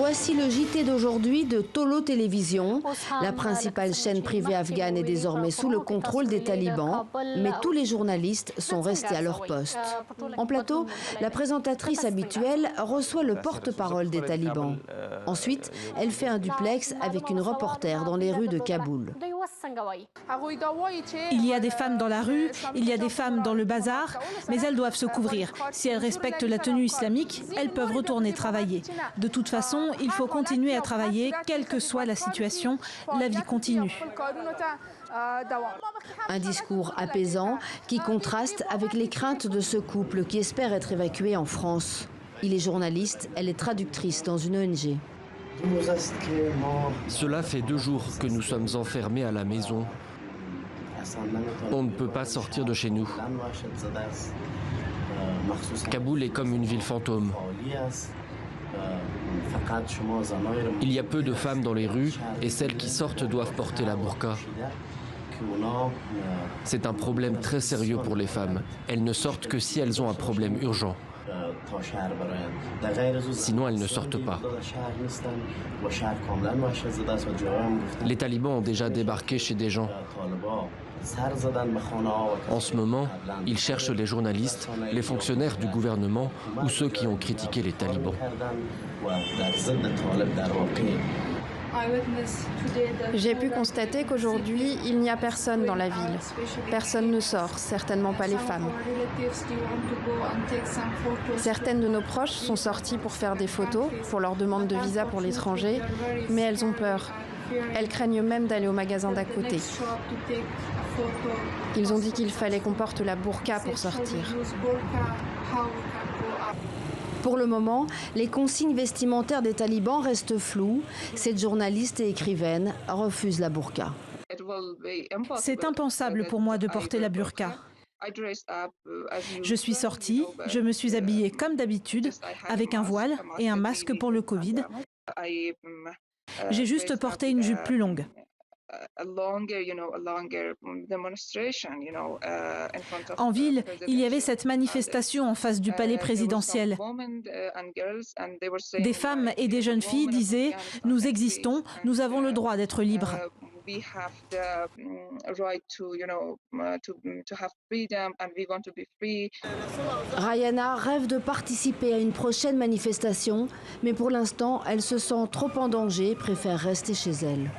Voici le JT d'aujourd'hui de Tolo Télévision. La principale chaîne privée afghane est désormais sous le contrôle des talibans, mais tous les journalistes sont restés à leur poste. En plateau, la présentatrice habituelle reçoit le porte-parole des talibans. Ensuite, elle fait un duplex avec une reporter dans les rues de Kaboul. Il y a des femmes dans la rue, il y a des femmes dans le bazar, mais elles doivent se couvrir. Si elles respectent la tenue islamique, elles peuvent retourner travailler. De toute façon, il faut continuer à travailler, quelle que soit la situation, la vie continue. Un discours apaisant qui contraste avec les craintes de ce couple qui espère être évacué en France. Il est journaliste, elle est traductrice dans une ONG. Cela fait 2 jours que nous sommes enfermés à la maison. On ne peut pas sortir de chez nous. Kaboul est comme une ville fantôme. Il y a peu de femmes dans les rues et celles qui sortent doivent porter la burqa. C'est un problème très sérieux pour les femmes. Elles ne sortent que si elles ont un problème urgent. Sinon, elles ne sortent pas. Les talibans ont déjà débarqué chez des gens. En ce moment, ils cherchent les journalistes, les fonctionnaires du gouvernement ou ceux qui ont critiqué les talibans. J'ai pu constater qu'aujourd'hui, il n'y a personne dans la ville. Personne ne sort, certainement pas les femmes. Certaines de nos proches sont sorties pour faire des photos, pour leur demande de visa pour l'étranger, mais elles ont peur. Elles craignent même d'aller au magasin d'à côté. Ils ont dit qu'il fallait qu'on porte la burqa pour sortir. Pour le moment, les consignes vestimentaires des talibans restent floues. Cette journaliste et écrivaine refuse la burqa. C'est impensable pour moi de porter la burqa. Je suis sortie, je me suis habillée comme d'habitude, avec un voile et un masque pour le Covid. J'ai juste porté une jupe plus longue. En ville, il y avait cette manifestation en face du palais présidentiel. Des femmes et des jeunes filles disaient « Nous existons, nous avons le droit d'être libres ». Rayana rêve de participer à une prochaine manifestation, mais pour l'instant, elle se sent trop en danger et préfère rester chez elle.